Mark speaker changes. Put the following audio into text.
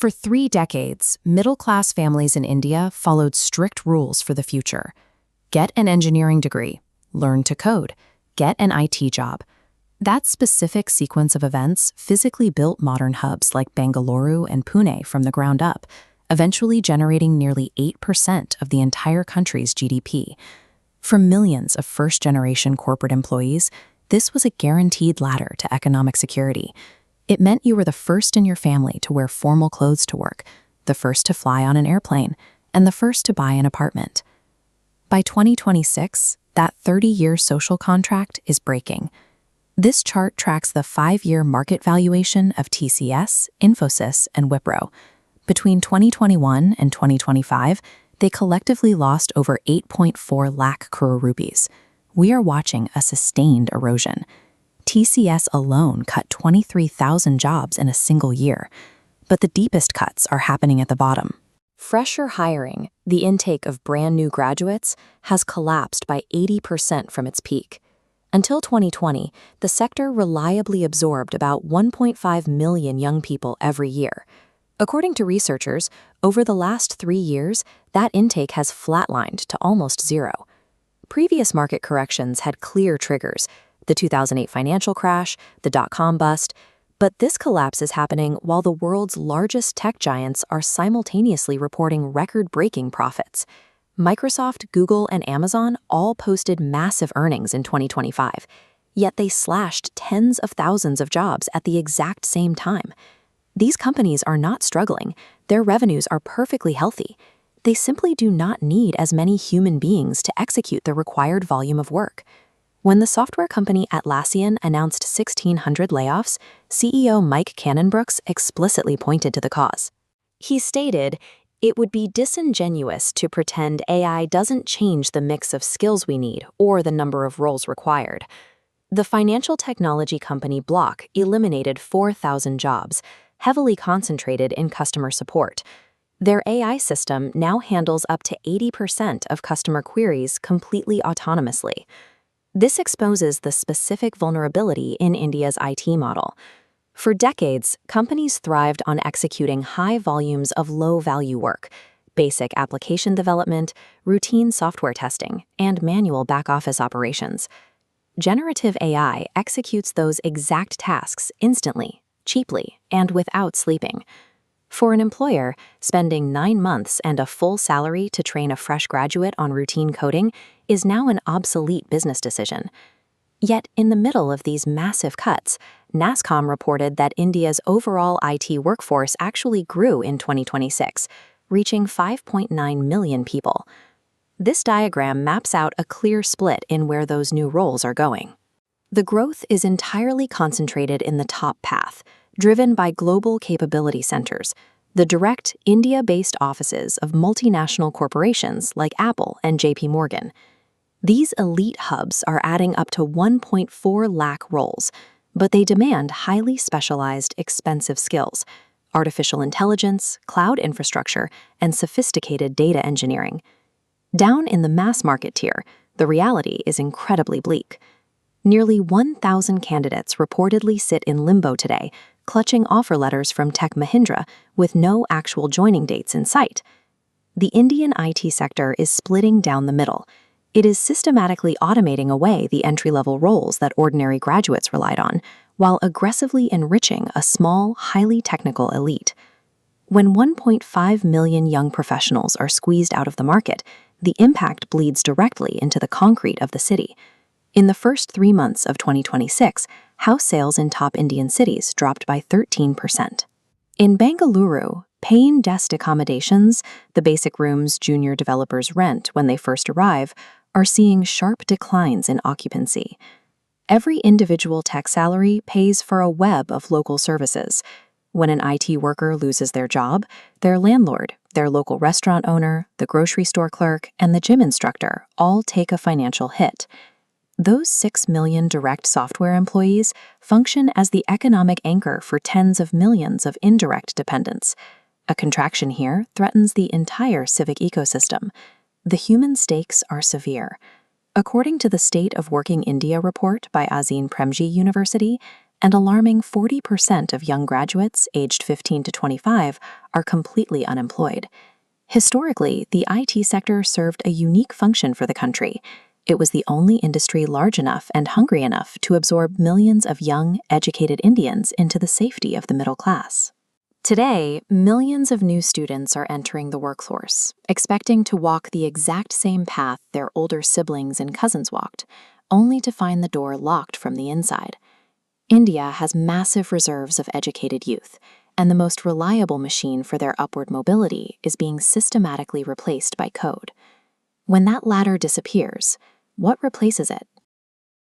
Speaker 1: For 3 decades, middle-class families in India followed strict rules for the future. Get an engineering degree, learn to code, get an IT job. That specific sequence of events physically built modern hubs like Bengaluru and Pune from the ground up, eventually generating nearly 8% of the entire country's GDP. For millions of first-generation corporate employees, this was a guaranteed ladder to economic security. It meant you were the first in your family to wear formal clothes to work, the first to fly on an airplane, and the first to buy an apartment. By 2026, that 30-year social contract is breaking. This chart tracks the 5-year market valuation of TCS, Infosys, and Wipro. Between 2021 and 2025, they collectively lost over 8.4 lakh crore rupees. We are watching a sustained erosion. TCS alone cut 23,000 jobs in a single year, but the deepest cuts are happening at the bottom. Fresher hiring, the intake of brand new graduates, has collapsed by 80% from its peak. Until 2020, the sector reliably absorbed about 1.5 million young people every year. According to researchers, over the last 3 years, that intake has flatlined to almost zero. Previous market corrections had clear triggers: the 2008 financial crash, the dot-com bust, but this collapse is happening while the world's largest tech giants are simultaneously reporting record-breaking profits. Microsoft, Google, and Amazon all posted massive earnings in 2025, yet they slashed tens of thousands of jobs at the exact same time. These companies are not struggling. Their revenues are perfectly healthy. They simply do not need as many human beings to execute the required volume of work. When the software company Atlassian announced 1,600 layoffs, CEO Mike Cannon-Brookes explicitly pointed to the cause. He stated, "It would be disingenuous to pretend AI doesn't change the mix of skills we need or the number of roles required." The financial technology company Block eliminated 4,000 jobs, heavily concentrated in customer support. Their AI system now handles up to 80% of customer queries completely autonomously. This exposes the specific vulnerability in India's IT model. For decades, companies thrived on executing high volumes of low-value work, basic application development, routine software testing, and manual back-office operations. Generative AI executes those exact tasks instantly, cheaply, and without sleeping. For an employer, spending 9 months and a full salary to train a fresh graduate on routine coding is now an obsolete business decision. Yet, in the middle of these massive cuts, Nasscom reported that India's overall IT workforce actually grew in 2026, reaching 5.9 million people. This diagram maps out a clear split in where those new roles are going. The growth is entirely concentrated in the top path, driven by global capability centers, the direct India-based offices of multinational corporations like Apple and JP Morgan. These elite hubs are adding up to 1.4 lakh roles, but they demand highly specialized, expensive skills: artificial intelligence, cloud infrastructure, and sophisticated data engineering. Down in the mass market tier, the reality is incredibly bleak. Nearly 1,000 candidates reportedly sit in limbo today, clutching offer letters from Tech Mahindra with no actual joining dates in sight. The Indian IT sector is splitting down the middle. It is systematically automating away the entry-level roles that ordinary graduates relied on, while aggressively enriching a small, highly technical elite. When 1.5 million young professionals are squeezed out of the market, the impact bleeds directly into the concrete of the city. In the first 3 months of 2026, house sales in top Indian cities dropped by 13%. In Bengaluru, paying guest accommodations, the basic rooms junior developers rent when they first arrive, are seeing sharp declines in occupancy. Every individual tech salary pays for a web of local services. When an IT worker loses their job, their landlord, their local restaurant owner, the grocery store clerk, and the gym instructor all take a financial hit. Those 6 million direct software employees function as the economic anchor for tens of millions of indirect dependents. A contraction here threatens the entire civic ecosystem. The human stakes are severe. According to the State of Working India report by Azim Premji University, An alarming 40% of young graduates aged 15 to 25 are completely unemployed. Historically, the IT sector served a unique function for the country. It was the only industry large enough and hungry enough to absorb millions of young, educated Indians into the safety of the middle class. Today, millions of new students are entering the workforce, expecting to walk the exact same path their older siblings and cousins walked, only to find the door locked from the inside. India has massive reserves of educated youth, and the most reliable machine for their upward mobility is being systematically replaced by code. When that latter disappears, what replaces it?